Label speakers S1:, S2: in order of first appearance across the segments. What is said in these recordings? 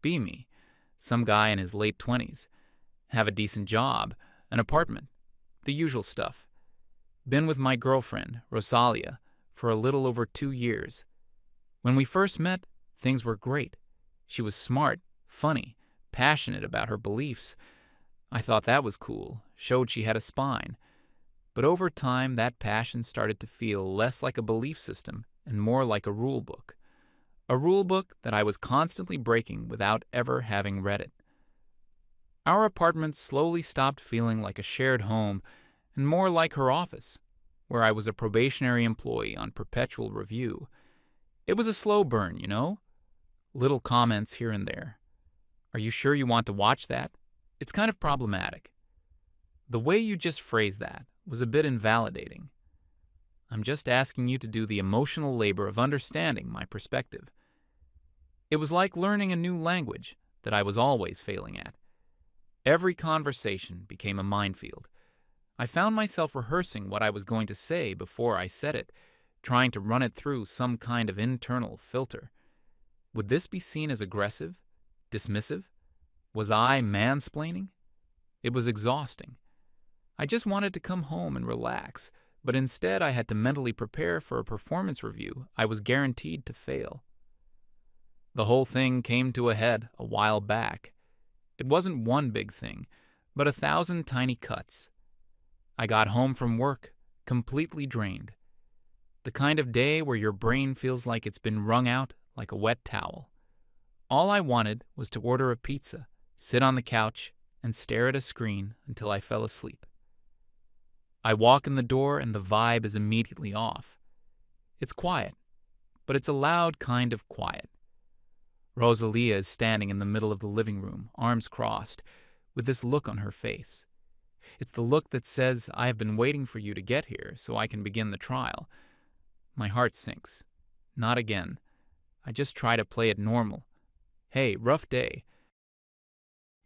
S1: Be me, some guy in his late 20s. Have a decent job, an apartment, the usual stuff. Been with my girlfriend, Rosalia, for a little over 2 years. When we first met, things were great. She was smart, funny, passionate about her beliefs. I thought that was cool, showed she had a spine. But over time, that passion started to feel less like a belief system and more like a rule book. A rule book that I was constantly breaking without ever having read it. Our apartment slowly stopped feeling like a shared home and more like her office, where I was a probationary employee on perpetual review. It was a slow burn, you know? Little comments here and there. Are you sure you want to watch that? It's kind of problematic. The way you just phrased that was a bit invalidating. I'm just asking you to do the emotional labor of understanding my perspective. It was like learning a new language that I was always failing at. Every conversation became a minefield. I found myself rehearsing what I was going to say before I said it, trying to run it through some kind of internal filter. Would this be seen as aggressive? Dismissive? Was I mansplaining? It was exhausting. I just wanted to come home and relax, but instead I had to mentally prepare for a performance review I was guaranteed to fail. The whole thing came to a head a while back. It wasn't one big thing, but 1,000 tiny cuts. I got home from work, completely drained. The kind of day where your brain feels like it's been wrung out like a wet towel. All I wanted was to order a pizza, sit on the couch, and stare at a screen until I fell asleep. I walk in the door and the vibe is immediately off. It's quiet, but it's a loud kind of quiet. Rosalia is standing in the middle of the living room, arms crossed, with this look on her face. It's the look that says, I have been waiting for you to get here so I can begin the trial. My heart sinks. Not again. I just try to play it normal. Hey, rough day.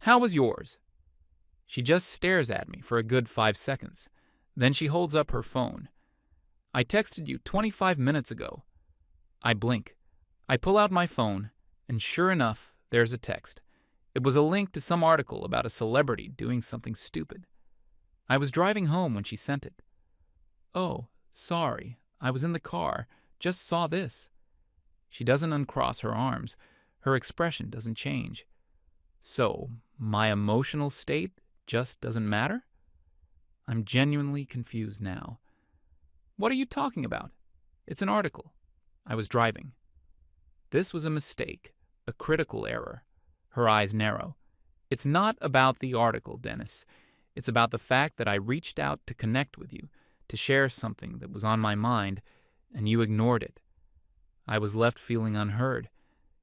S1: How was yours? She just stares at me for a good 5 seconds. Then she holds up her phone. I texted you 25 minutes ago. I blink. I pull out my phone, and sure enough, there's a text. It was a link to some article about a celebrity doing something stupid. I was driving home when she sent it. Oh, sorry. I was in the car. Just saw this. She doesn't uncross her arms. Her expression doesn't change. So, my emotional state just doesn't matter? I'm genuinely confused now. What are you talking about? It's an article. I was driving. This was a mistake, a critical error. Her eyes narrow. It's not about the article, Dennis. It's about the fact that I reached out to connect with you, to share something that was on my mind, and you ignored it. I was left feeling unheard.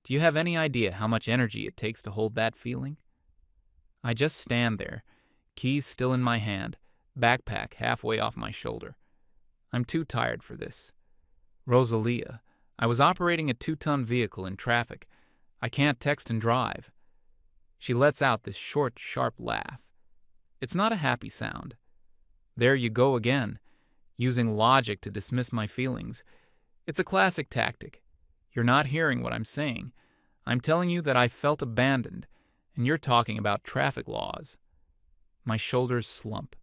S1: Do you have any idea how much energy it takes to hold that feeling? I just stand there, keys still in my hand, backpack halfway off my shoulder. I'm too tired for this. Rosalia, I was operating a 2-ton vehicle in traffic. I can't text and drive. She lets out this short, sharp laugh. It's not a happy sound. There you go again, using logic to dismiss my feelings. It's a classic tactic. You're not hearing what I'm saying. I'm telling you that I felt abandoned, and you're talking about traffic laws. My shoulders slump.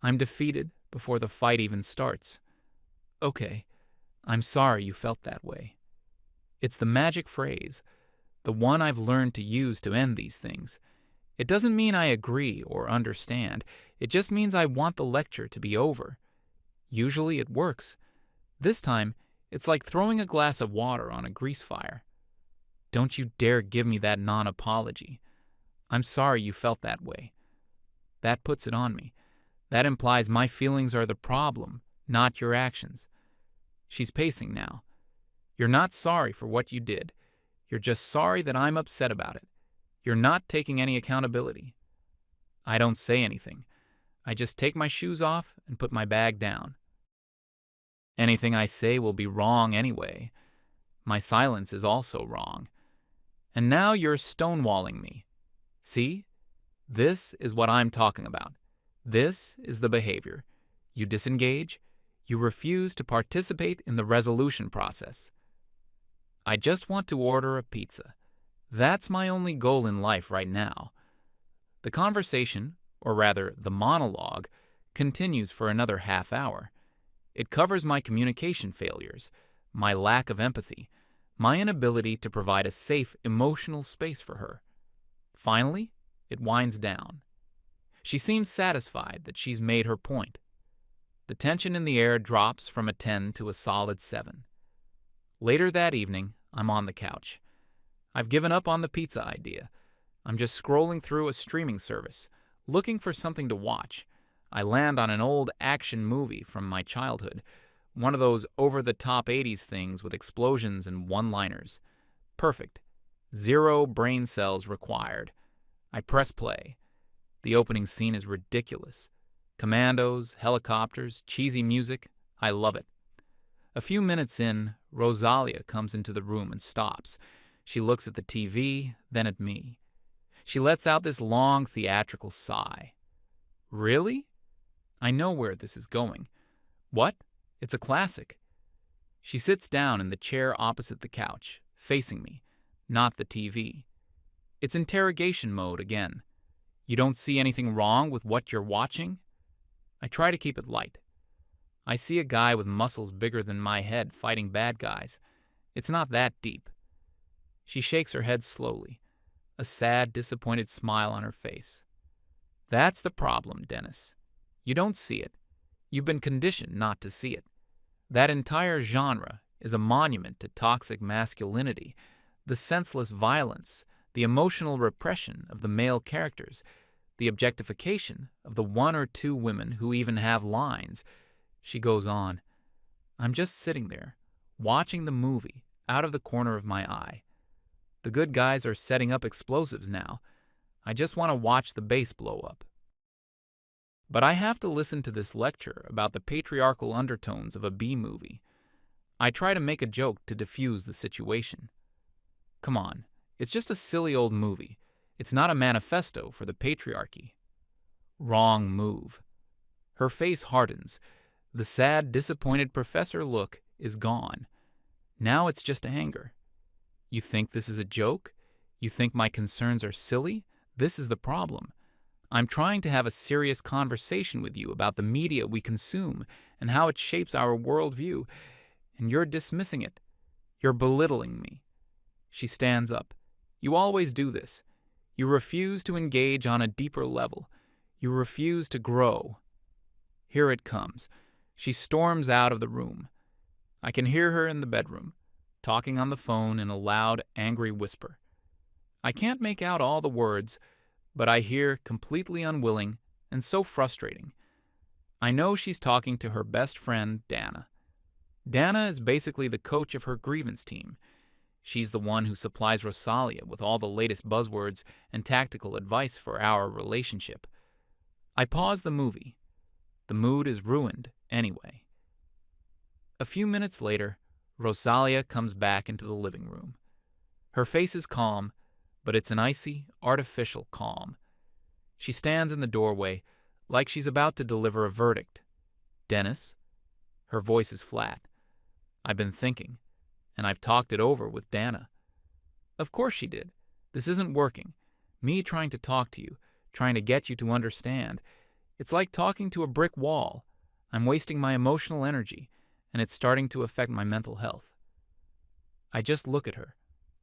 S1: I'm defeated before the fight even starts. Okay, I'm sorry you felt that way. It's the magic phrase, the one I've learned to use to end these things. It doesn't mean I agree or understand. It just means I want the lecture to be over. Usually it works. This time, it's like throwing a glass of water on a grease fire. Don't you dare give me that non-apology. I'm sorry you felt that way. That puts it on me. That implies my feelings are the problem, not your actions. She's pacing now. You're not sorry for what you did. You're just sorry that I'm upset about it. You're not taking any accountability. I don't say anything. I just take my shoes off and put my bag down. Anything I say will be wrong anyway. My silence is also wrong. And now you're stonewalling me. See? This is what I'm talking about. This is the behavior. You disengage. You refuse to participate in the resolution process. I just want to order a pizza. That's my only goal in life right now. The conversation, or rather the monologue, continues for another half hour. It covers my communication failures, my lack of empathy, my inability to provide a safe emotional space for her. Finally, it winds down. She seems satisfied that she's made her point. The tension in the air drops from a 10 to a solid 7. Later that evening, I'm on the couch. I've given up on the pizza idea. I'm just scrolling through a streaming service, looking for something to watch. I land on an old action movie from my childhood, one of those over-the-top 80s things with explosions and one-liners. Perfect. 0 brain cells required. I press play. The opening scene is ridiculous. Commandos, helicopters, cheesy music. I love it. A few minutes in, Rosalia comes into the room and stops. She looks at the TV, then at me. She lets out this long theatrical sigh. Really? I know where this is going. What? It's a classic. She sits down in the chair opposite the couch, facing me, not the TV. It's interrogation mode again. You don't see anything wrong with what you're watching? I try to keep it light. I see a guy with muscles bigger than my head fighting bad guys. It's not that deep. She shakes her head slowly, a sad, disappointed smile on her face. That's the problem, Dennis. You don't see it. You've been conditioned not to see it. That entire genre is a monument to toxic masculinity, the senseless violence, the emotional repression of the male characters, the objectification of the 1 or 2 women who even have lines. She goes on. I'm just sitting there, watching the movie out of the corner of my eye. The good guys are setting up explosives now. I just want to watch the base blow up. But I have to listen to this lecture about the patriarchal undertones of a B-movie. I try to make a joke to diffuse the situation. Come on, it's just a silly old movie. It's not a manifesto for the patriarchy. Wrong move. Her face hardens. The sad, disappointed professor look is gone. Now it's just anger. You think this is a joke? You think my concerns are silly? This is the problem. I'm trying to have a serious conversation with you about the media we consume and how it shapes our worldview, and you're dismissing it. You're belittling me. She stands up. You always do this. You refuse to engage on a deeper level. You refuse to grow. Here it comes. She storms out of the room. I can hear her in the bedroom, talking on the phone in a loud, angry whisper. I can't make out all the words, but I hear completely unwilling and so frustrating. I know she's talking to her best friend, Dana. Dana is basically the coach of her grievance team. She's the one who supplies Rosalia with all the latest buzzwords and tactical advice for our relationship. I pause the movie. The mood is ruined anyway. A few minutes later, Rosalia comes back into the living room. Her face is calm, but it's an icy, artificial calm. She stands in the doorway, like she's about to deliver a verdict. Dennis? Her voice is flat. I've been thinking, and I've talked it over with Dana. Of course she did. This isn't working. Me trying to talk to you, trying to get you to understand. It's like talking to a brick wall. I'm wasting my emotional energy, and it's starting to affect my mental health. I just look at her,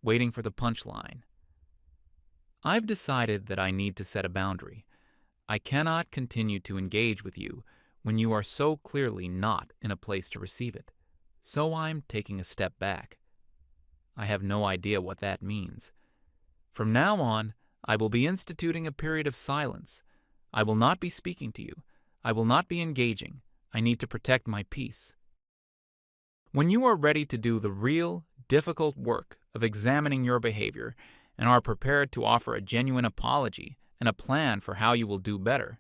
S1: waiting for the punchline. I've decided that I need to set a boundary. I cannot continue to engage with you when you are so clearly not in a place to receive it. So I'm taking a step back. I have no idea what that means. From now on, I will be instituting a period of silence. I will not be speaking to you. I will not be engaging. I need to protect my peace. When you are ready to do the real, difficult work of examining your behavior and are prepared to offer a genuine apology and a plan for how you will do better,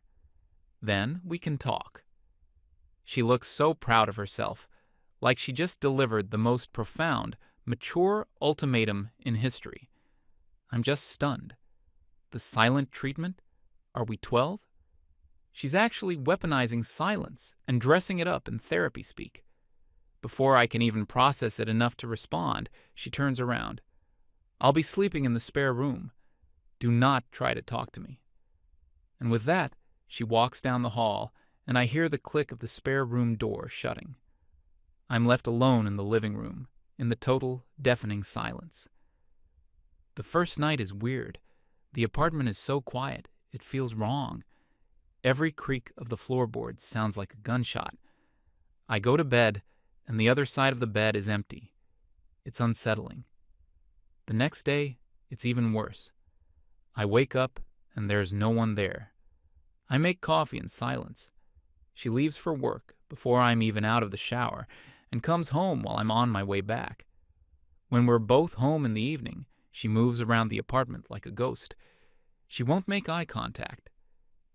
S1: then we can talk. She looks so proud of herself, like she just delivered the most profound, mature ultimatum in history. I'm just stunned. The silent treatment? Are we 12? She's actually weaponizing silence and dressing it up in therapy speak. Before I can even process it enough to respond, she turns around. I'll be sleeping in the spare room. Do not try to talk to me." And with that, she walks down the hall, and I hear the click of the spare room door shutting. I'm left alone in the living room, in the total, deafening silence. The first night is weird. The apartment is so quiet, it feels wrong. Every creak of the floorboards sounds like a gunshot. I go to bed, and the other side of the bed is empty. It's unsettling. The next day, it's even worse. I wake up, and there's no one there. I make coffee in silence. She leaves for work before I'm even out of the shower, and comes home while I'm on my way back. When we're both home in the evening, she moves around the apartment like a ghost. She won't make eye contact.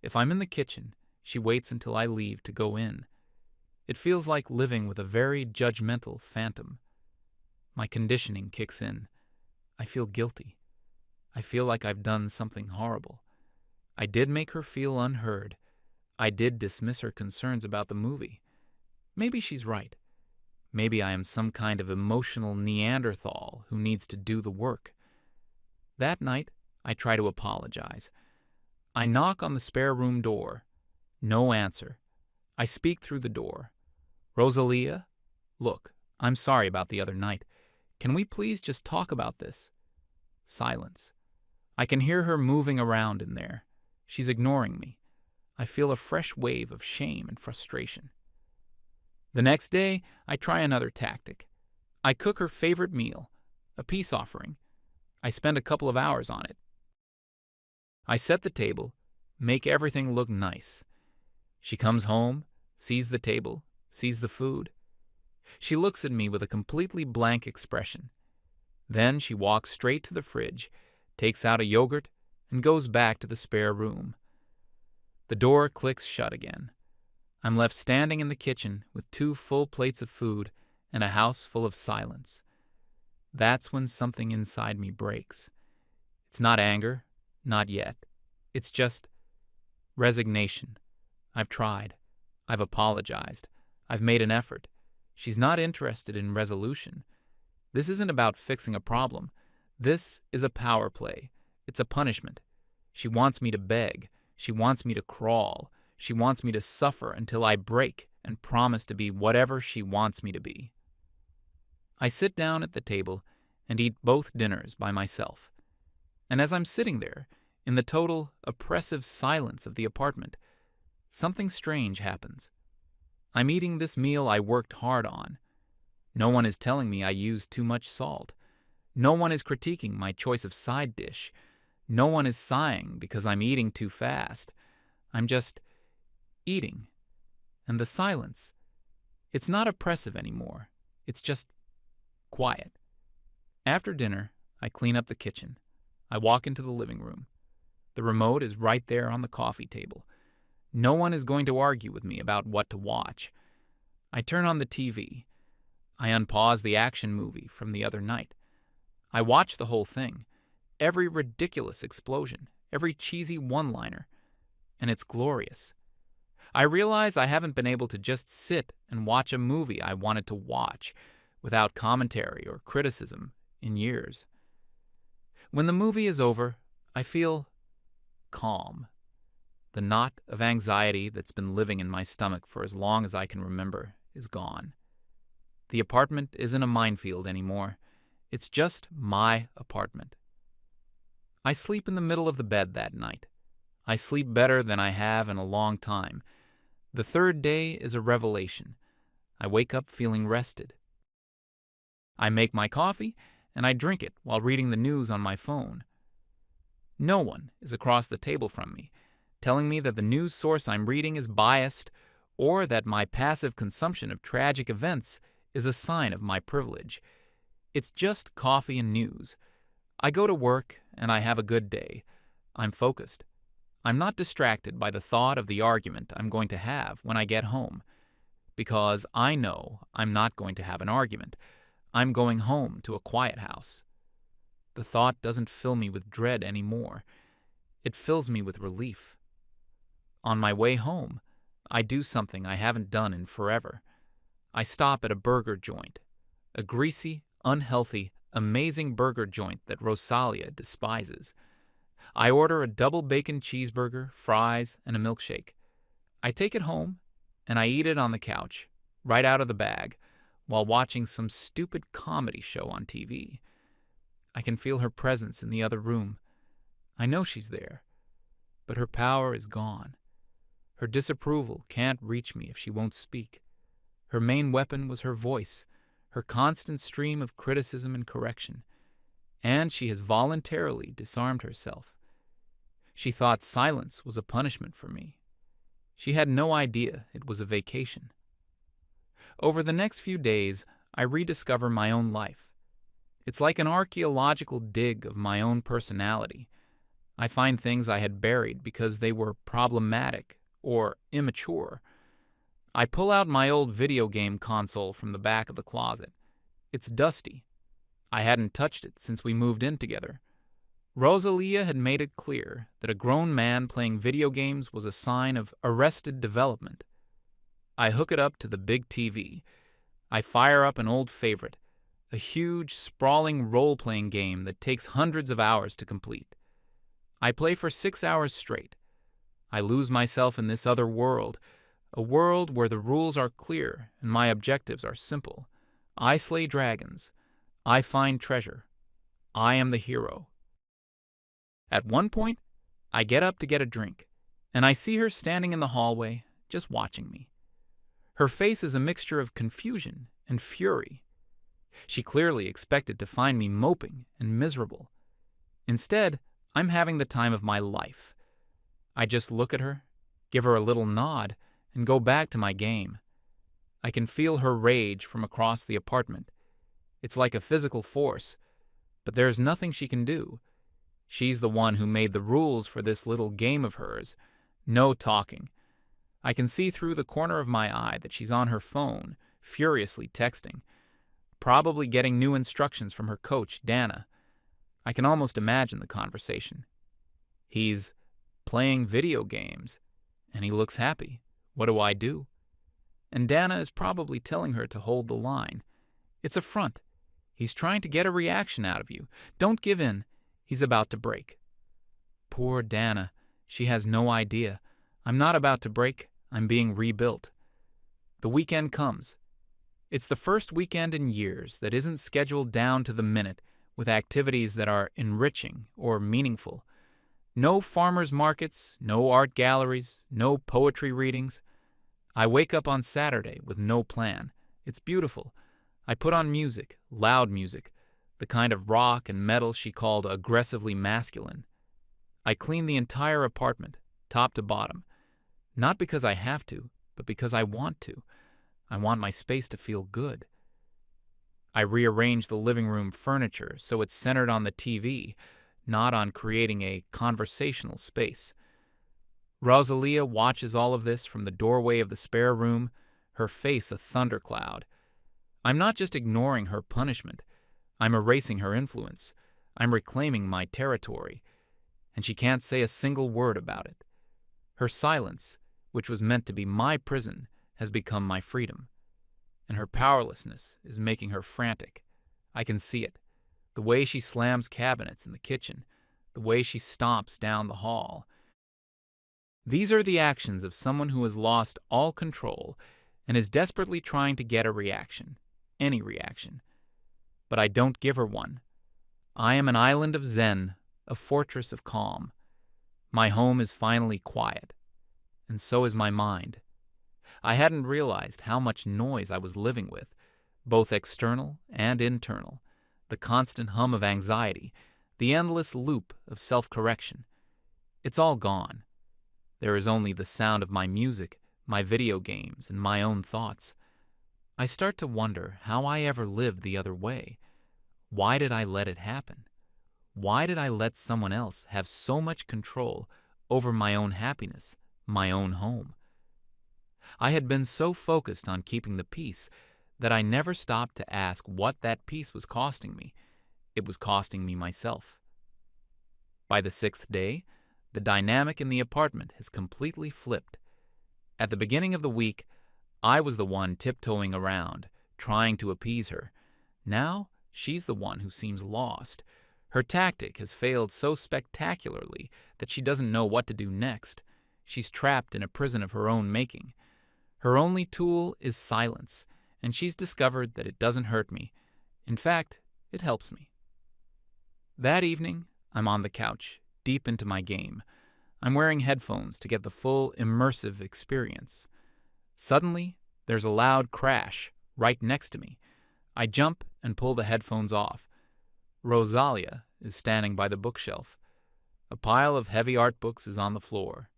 S1: If I'm in the kitchen, she waits until I leave to go in. It feels like living with a very judgmental phantom. My conditioning kicks in. I feel guilty. I feel like I've done something horrible. I did make her feel unheard. I did dismiss her concerns about the movie. Maybe she's right. Maybe I am some kind of emotional Neanderthal who needs to do the work. That night, I try to apologize. I knock on the spare room door. No answer. I speak through the door. "Rosalia, look, I'm sorry about the other night. Can we please just talk about this?" Silence. I can hear her moving around in there. She's ignoring me. I feel a fresh wave of shame and frustration. The next day, I try another tactic. I cook her favorite meal, a peace offering. I spend a couple of hours on it. I set the table, make everything look nice. She comes home, sees the table, sees the food. She looks at me with a completely blank expression. Then she walks straight to the fridge, takes out a yogurt, and goes back to the spare room. The door clicks shut again. I'm left standing in the kitchen with 2 full plates of food and a house full of silence. That's when something inside me breaks. It's not anger, not yet. It's just resignation. I've tried. I've apologized. I've made an effort. She's not interested in resolution. This isn't about fixing a problem. This is a power play. It's a punishment. She wants me to beg. She wants me to crawl. She wants me to suffer until I break and promise to be whatever she wants me to be. I sit down at the table and eat both dinners by myself. And as I'm sitting there, in the total, oppressive silence of the apartment, something strange happens. I'm eating this meal I worked hard on. No one is telling me I used too much salt. No one is critiquing my choice of side dish. No one is sighing because I'm eating too fast. I'm just eating. And the silence, it's not oppressive anymore. It's just quiet. After dinner, I clean up the kitchen. I walk into the living room. The remote is right there on the coffee table. No one is going to argue with me about what to watch. I turn on the TV. I unpause the action movie from the other night. I watch the whole thing. Every ridiculous explosion, every cheesy one-liner. And it's glorious. I realize I haven't been able to just sit and watch a movie I wanted to watch without commentary or criticism in years. When the movie is over, I feel calm. The knot of anxiety that's been living in my stomach for as long as I can remember is gone. The apartment isn't a minefield anymore. It's just my apartment. I sleep in the middle of the bed that night. I sleep better than I have in a long time. The third day is a revelation. I wake up feeling rested. I make my coffee, and I drink it while reading the news on my phone. No one is across the table from me, telling me that the news source I'm reading is biased, or that my passive consumption of tragic events is a sign of my privilege. It's just coffee and news. I go to work, and I have a good day. I'm focused. I'm not distracted by the thought of the argument I'm going to have when I get home, because I know I'm not going to have an argument. I'm going home to a quiet house. The thought doesn't fill me with dread anymore. It fills me with relief. On my way home, I do something I haven't done in forever. I stop at a burger joint, a greasy, unhealthy, amazing burger joint that Rosalia despises. I order a double bacon cheeseburger, fries, and a milkshake. I take it home, and I eat it on the couch, right out of the bag, while watching some stupid comedy show on TV. I can feel her presence in the other room. I know she's there, but her power is gone. Her disapproval can't reach me if she won't speak. Her main weapon was her voice, her constant stream of criticism and correction, and she has voluntarily disarmed herself. She thought silence was a punishment for me. She had no idea it was a vacation. Over the next few days, I rediscover my own life. It's like an archaeological dig of my own personality. I find things I had buried because they were problematic or immature. I pull out my old video game console from the back of the closet. It's dusty. I hadn't touched it since we moved in together. Rosalia had made it clear that a grown man playing video games was a sign of arrested development. I hook it up to the big TV. I fire up an old favorite, a huge, sprawling role-playing game that takes hundreds of hours to complete. I play for 6 hours straight. I lose myself in this other world, a world where the rules are clear and my objectives are simple. I slay dragons. I find treasure. I am the hero. At one point, I get up to get a drink, and I see her standing in the hallway, just watching me. Her face is a mixture of confusion and fury. She clearly expected to find me moping and miserable. Instead, I'm having the time of my life. I just look at her, give her a little nod, and go back to my game. I can feel her rage from across the apartment. It's like a physical force, but there's nothing she can do. She's the one who made the rules for this little game of hers. No talking. I can see through the corner of my eye that she's on her phone, furiously texting, probably getting new instructions from her coach, Dana. I can almost imagine the conversation. He's playing video games, and he looks happy. What do I do? And Dana is probably telling her to hold the line. It's a front. He's trying to get a reaction out of you. Don't give in. He's about to break. Poor Dana. She has no idea. I'm not about to break. I'm being rebuilt. The weekend comes. It's the first weekend in years that isn't scheduled down to the minute with activities that are enriching or meaningful. No farmers markets, no art galleries, no poetry readings. I wake up on Saturday with no plan. It's beautiful. I put on music, loud music, the kind of rock and metal she called aggressively masculine. I clean the entire apartment, top to bottom. Not because I have to, but because I want to. I want my space to feel good. I rearrange the living room furniture so it's centered on the TV, not on creating a conversational space. Rosalia watches all of this from the doorway of the spare room, her face a thundercloud. I'm not just ignoring her punishment. I'm erasing her influence. I'm reclaiming my territory. And she can't say a single word about it. Her silence, which was meant to be my prison, has become my freedom. And her powerlessness is making her frantic. I can see it. The way she slams cabinets in the kitchen. The way she stomps down the hall. These are the actions of someone who has lost all control and is desperately trying to get a reaction. Any reaction. But I don't give her one. I am an island of zen, a fortress of calm. My home is finally quiet, and so is my mind. I hadn't realized how much noise I was living with, both external and internal, the constant hum of anxiety, the endless loop of self-correction. It's all gone. There is only the sound of my music, my video games, and my own thoughts. I start to wonder how I ever lived the other way. Why did I let it happen? Why did I let someone else have so much control over my own happiness, my own home? I had been so focused on keeping the peace that I never stopped to ask what that peace was costing me. It was costing me myself. By the 6th day, the dynamic in the apartment has completely flipped. At the beginning of the week, I was the one tiptoeing around, trying to appease her. Now, She's the one who seems lost. Her tactic has failed so spectacularly that she doesn't know what to do next. She's trapped in a prison of her own making. Her only tool is silence, and she's discovered that it doesn't hurt me. In fact, it helps me. That evening, I'm on the couch, deep into my game. I'm wearing headphones to get the full immersive experience. Suddenly, there's a loud crash right next to me. I jump and pull the headphones off. Rosalia is standing by the bookshelf. A pile of heavy art books is on the floor.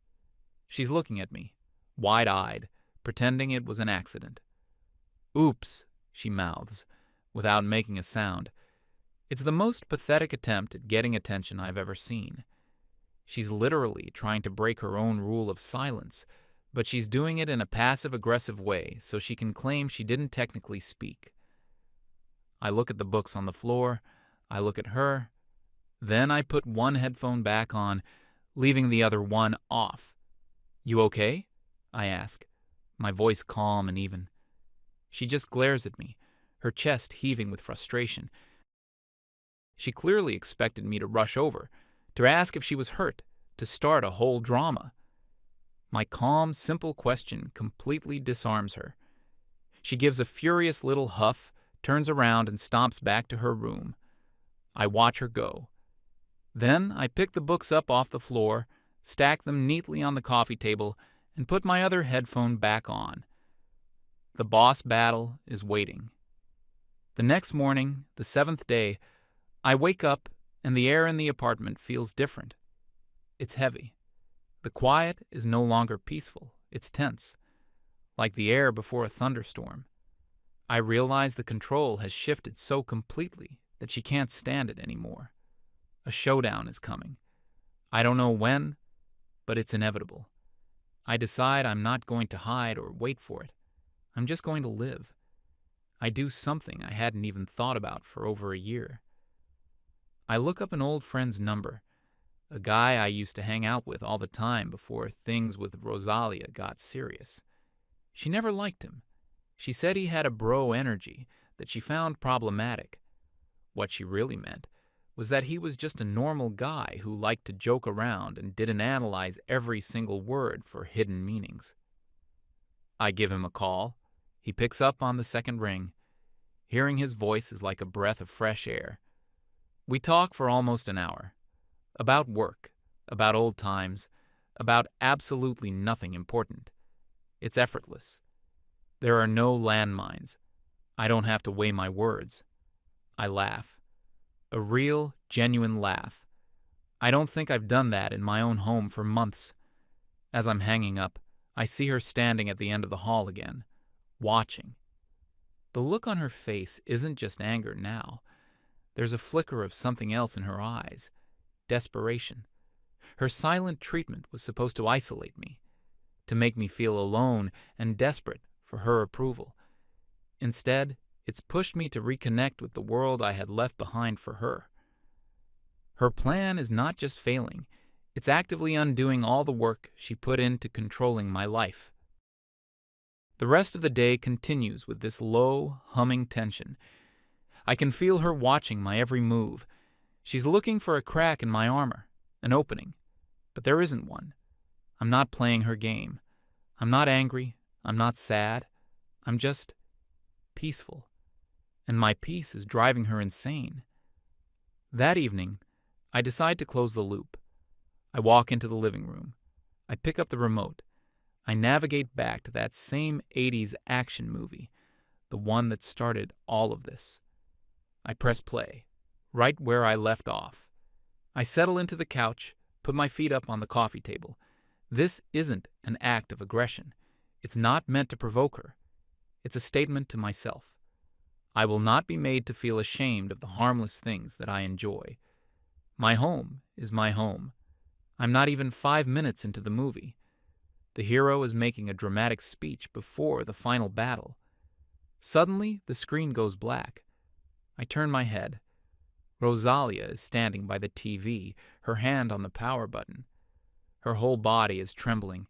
S1: She's looking at me, wide-eyed, pretending it was an accident. "Oops," she mouths, without making a sound. It's the most pathetic attempt at getting attention I've ever seen. She's literally trying to break her own rule of silence, but she's doing it in a passive-aggressive way so she can claim she didn't technically speak. I look at the books on the floor, I look at her, then I put one headphone back on, leaving the other one off. "You okay?" I ask, my voice calm and even. She just glares at me, her chest heaving with frustration. She clearly expected me to rush over, to ask if she was hurt, to start a whole drama. My calm, simple question completely disarms her. She gives a furious little huff, turns around and stomps back to her room. I watch her go. Then I pick the books up off the floor, stack them neatly on the coffee table, and put my other headphone back on. The boss battle is waiting. The next morning, the 7th day, I wake up and the air in the apartment feels different. It's heavy. The quiet is no longer peaceful, it's tense, like the air before a thunderstorm. I realize the control has shifted so completely that she can't stand it anymore. A showdown is coming. I don't know when, but it's inevitable. I decide I'm not going to hide or wait for it. I'm just going to live. I do something I hadn't even thought about for over a year. I look up an old friend's number, a guy I used to hang out with all the time before things with Rosalia got serious. She never liked him. She said he had a bro energy that she found problematic. What she really meant was that he was just a normal guy who liked to joke around and didn't analyze every single word for hidden meanings. I give him a call. He picks up on the second ring. Hearing his voice is like a breath of fresh air. We talk for almost an hour. About work, about old times, about absolutely nothing important. It's effortless. There are no landmines. I don't have to weigh my words. I laugh. A real, genuine laugh. I don't think I've done that in my own home for months. As I'm hanging up, I see her standing at the end of the hall again, watching. The look on her face isn't just anger now. There's a flicker of something else in her eyes. Desperation. Her silent treatment was supposed to isolate me, to make me feel alone and desperate for her approval. Instead, it's pushed me to reconnect with the world I had left behind for her. Her plan is not just failing, it's actively undoing all the work she put into controlling my life. The rest of the day continues with this low, humming tension. I can feel her watching my every move. She's looking for a crack in my armor, an opening, but there isn't one. I'm not playing her game. I'm not angry. I'm not sad. I'm just peaceful. And my peace is driving her insane. That evening, I decide to close the loop. I walk into the living room. I pick up the remote. I navigate back to that same 80s action movie, the one that started all of this. I press play, right where I left off. I settle into the couch, put my feet up on the coffee table. This isn't an act of aggression. It's not meant to provoke her. It's a statement to myself. I will not be made to feel ashamed of the harmless things that I enjoy. My home is my home. I'm not even 5 minutes into the movie. The hero is making a dramatic speech before the final battle. Suddenly, the screen goes black. I turn my head. Rosalia is standing by the TV, her hand on the power button. Her whole body is trembling.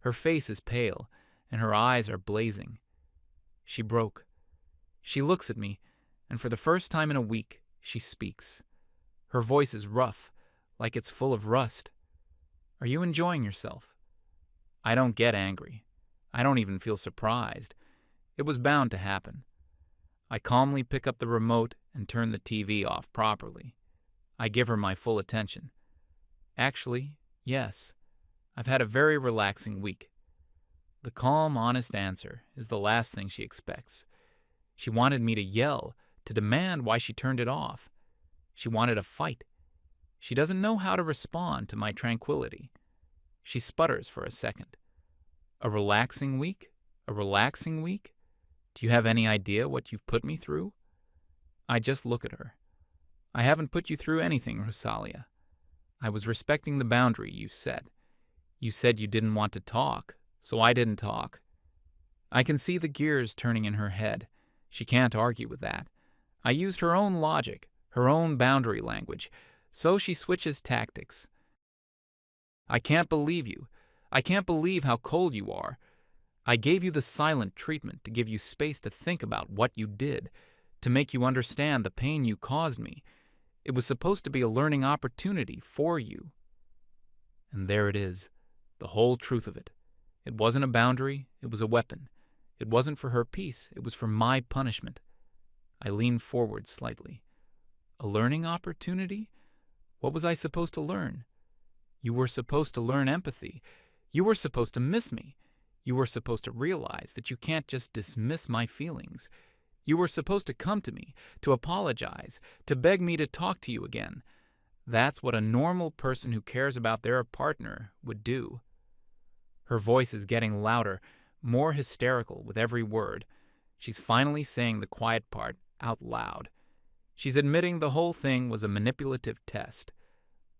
S1: Her face is pale, and her eyes are blazing. She broke. She looks at me, and for the first time in a week, she speaks. Her voice is rough, like it's full of rust. "Are you enjoying yourself?" I don't get angry. I don't even feel surprised. It was bound to happen. I calmly pick up the remote and turn the TV off properly. I give her my full attention. Actually, yes, I've had a very relaxing week. The calm, honest answer is the last thing she expects. She wanted me to yell, to demand why she turned it off. She wanted a fight. She doesn't know how to respond to my tranquility. She sputters for a second. A relaxing week? A relaxing week? Do you have any idea what you've put me through? I just look at her. I haven't put you through anything, Rosalia. I was respecting the boundary you set. You said you didn't want to talk, so I didn't talk. I can see the gears turning in her head. She can't argue with that. I used her own logic, her own boundary language, so she switches tactics. I can't believe you. I can't believe how cold you are. I gave you the silent treatment to give you space to think about what you did, to make you understand the pain you caused me. It was supposed to be a learning opportunity for you. And there it is, the whole truth of it. It wasn't a boundary, it was a weapon. It wasn't for her peace, it was for my punishment. I leaned forward slightly. A learning opportunity? What was I supposed to learn? You were supposed to learn empathy. You were supposed to miss me. You were supposed to realize that you can't just dismiss my feelings. You were supposed to come to me, to apologize, to beg me to talk to you again. That's what a normal person who cares about their partner would do. Her voice is getting louder, more hysterical with every word. She's finally saying the quiet part out loud. She's admitting the whole thing was a manipulative test.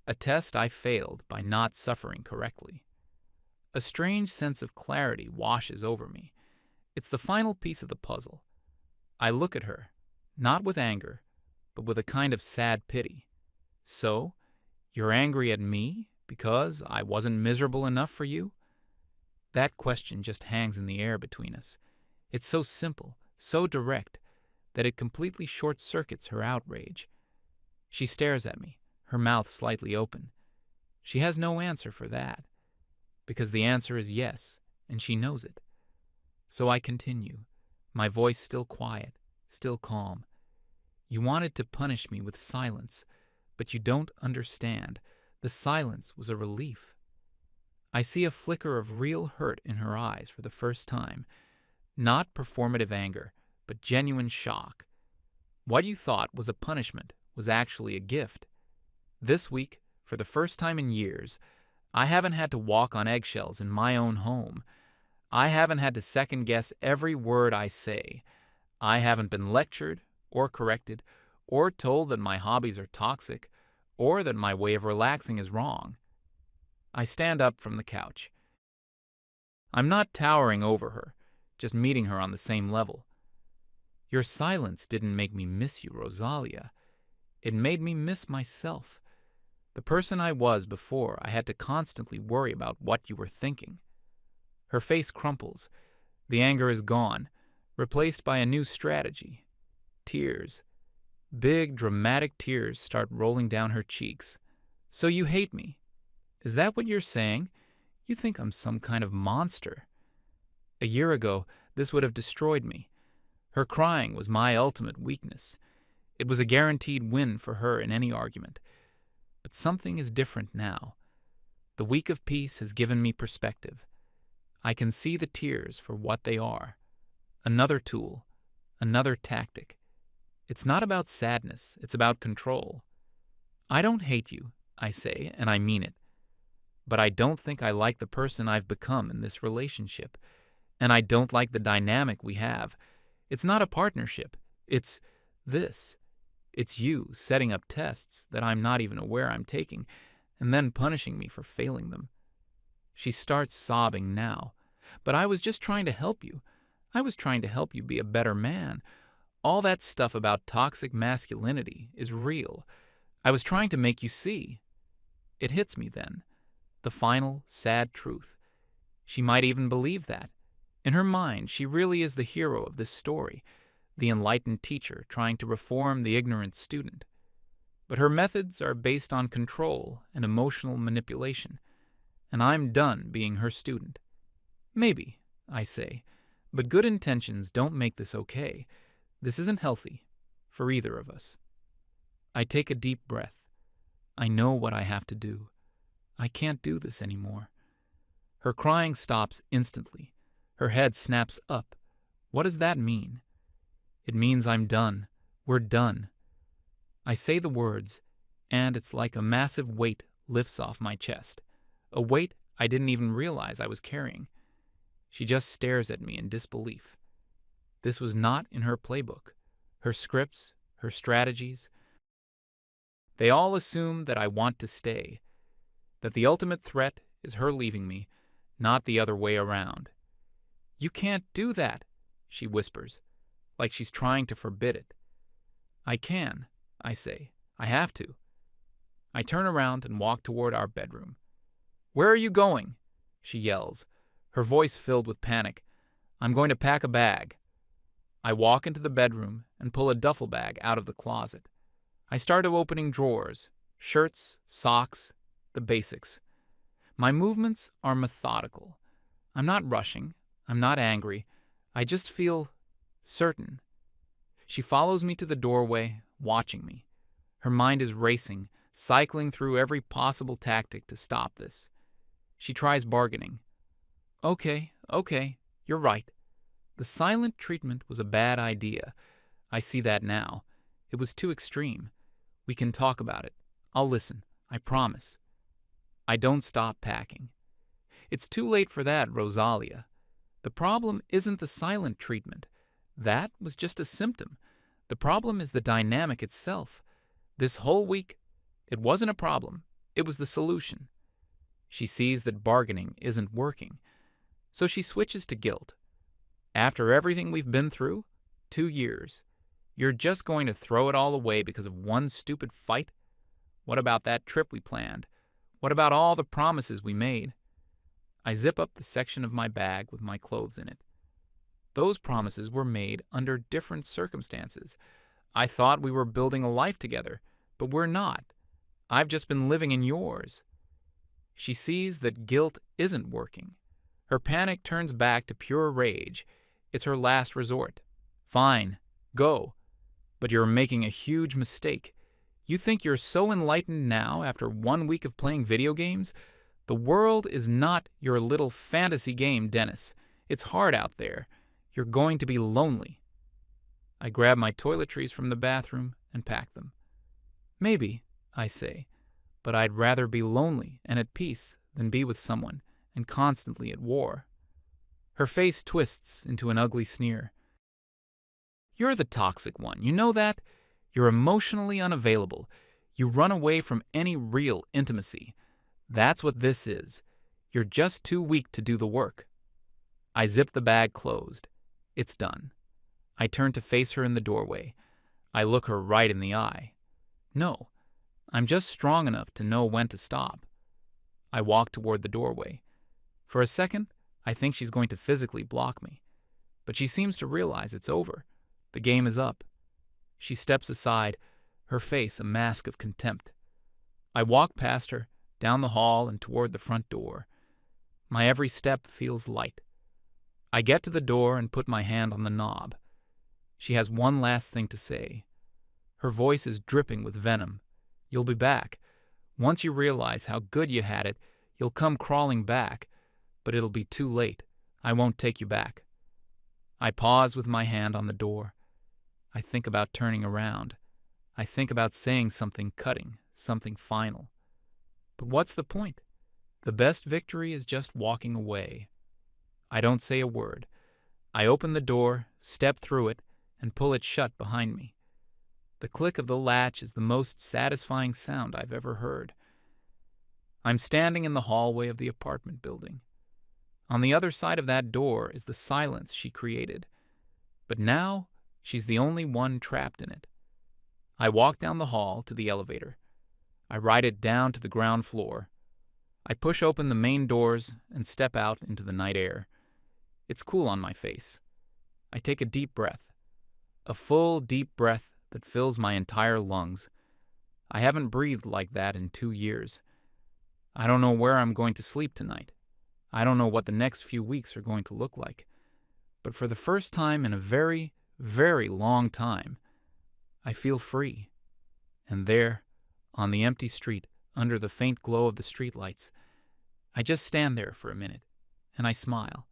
S1: A test I failed by not suffering correctly. A strange sense of clarity washes over me. It's the final piece of the puzzle. I look at her, not with anger, but with a kind of sad pity. So, you're angry at me because I wasn't miserable enough for you? That question just hangs in the air between us. It's so simple, so direct, that it completely short-circuits her outrage. She stares at me, her mouth slightly open. She has no answer for that, because the answer is yes, and she knows it. So I continue, my voice still quiet, still calm. You wanted to punish me with silence, but you don't understand. The silence was a relief. I see a flicker of real hurt in her eyes for the first time. Not performative anger, but genuine shock. What you thought was a punishment was actually a gift. This week, for the first time in years, I haven't had to walk on eggshells in my own home. I haven't had to second-guess every word I say. I haven't been lectured or corrected or told that my hobbies are toxic or that my way of relaxing is wrong. I stand up from the couch. I'm not towering over her, just meeting her on the same level. Your silence didn't make me miss you, Rosalia. It made me miss myself. The person I was before I had to constantly worry about what you were thinking. Her face crumples. The anger is gone, replaced by a new strategy. Tears. Big, dramatic tears start rolling down her cheeks. So you hate me? Is that what you're saying? You think I'm some kind of monster. A year ago, this would have destroyed me. Her crying was my ultimate weakness. It was a guaranteed win for her in any argument. But something is different now. The week of peace has given me perspective. I can see the tears for what they are. Another tool, another tactic. It's not about sadness, it's about control. I don't hate you, I say, and I mean it. But I don't think I like the person I've become in this relationship. And I don't like the dynamic we have. It's not a partnership. It's this. It's you setting up tests that I'm not even aware I'm taking, and then punishing me for failing them. She starts sobbing now. But I was just trying to help you. I was trying to help you be a better man. All that stuff about toxic masculinity is real. I was trying to make you see. It hits me then. The final, sad truth. She might even believe that. In her mind, she really is the hero of this story. the enlightened teacher trying to reform the ignorant student. But her methods are based on control and emotional manipulation, and I'm done being her student. Maybe, I say, but good intentions don't make this okay. This isn't healthy for either of us. I take a deep breath. I know what I have to do. I can't do this anymore. Her crying stops instantly. Her head snaps up. What does that mean? It means I'm done. We're done. I say the words, and it's like a massive weight lifts off my chest. A weight I didn't even realize I was carrying. She just stares at me in disbelief. This was not in her playbook. Her scripts, her strategies. They all assume that I want to stay, that the ultimate threat is her leaving me, not the other way around. You can't do that, she whispers, like she's trying to forbid it. I can, I say. I have to. I turn around and walk toward our bedroom. Where are you going? She yells, her voice filled with panic. I'm going to pack a bag. I walk into the bedroom and pull a duffel bag out of the closet. I start opening drawers, shirts, socks, the basics. My movements are methodical. I'm not rushing. I'm not angry. I just feel certain. She follows me to the doorway, watching me. Her mind is racing, cycling through every possible tactic to stop this. She tries bargaining. Okay, you're right. The silent treatment was a bad idea. I see that now. It was too extreme. We can talk about it. I'll listen, I promise. I don't stop packing. It's too late for that, Rosalia. The problem isn't the silent treatment. That was just a symptom. The problem is the dynamic itself. This whole week, it wasn't a problem. It was the solution. She sees that bargaining isn't working, so she switches to guilt. After everything we've been through, 2 years, you're just going to throw it all away because of one stupid fight? What about that trip we planned? What about all the promises we made? I zip up the section of my bag with my clothes in it. Those promises were made under different circumstances. I thought we were building a life together, but we're not. I've just been living in yours. She sees that guilt isn't working. Her panic turns back to pure rage. It's her last resort. Fine, go. But you're making a huge mistake. You think you're so enlightened now after 1 week of playing video games? The world is not your little fantasy game, Dennis. It's hard out there. You're going to be lonely. I grab my toiletries from the bathroom and pack them. Maybe, I say, but I'd rather be lonely and at peace than be with someone and constantly at war. Her face twists into an ugly sneer. You're the toxic one, you know that? You're emotionally unavailable. You run away from any real intimacy. That's what this is. You're just too weak to do the work. I zip the bag closed. It's done. I turn to face her in the doorway. I look her right in the eye. No, I'm just strong enough to know when to stop. I walk toward the doorway. For a second, I think she's going to physically block me. But she seems to realize it's over. The game is up. She steps aside, her face a mask of contempt. I walk past her, down the hall and toward the front door. My every step feels light. I get to the door and put my hand on the knob. She has one last thing to say. Her voice is dripping with venom. You'll be back. Once you realize how good you had it, you'll come crawling back. But it'll be too late. I won't take you back. I pause with my hand on the door. I think about turning around. I think about saying something cutting, something final. But what's the point? The best victory is just walking away. I don't say a word. I open the door, step through it, and pull it shut behind me. The click of the latch is the most satisfying sound I've ever heard. I'm standing in the hallway of the apartment building. On the other side of that door is the silence she created. But now, she's the only one trapped in it. I walk down the hall to the elevator. I ride it down to the ground floor. I push open the main doors and step out into the night air. It's cool on my face. I take a deep breath. A full, deep breath that fills my entire lungs. I haven't breathed like that in 2 years. I don't know where I'm going to sleep tonight. I don't know what the next few weeks are going to look like. But for the first time in a very, very long time, I feel free. And there, on the empty street, under the faint glow of the streetlights, I just stand there for a minute, and I smile.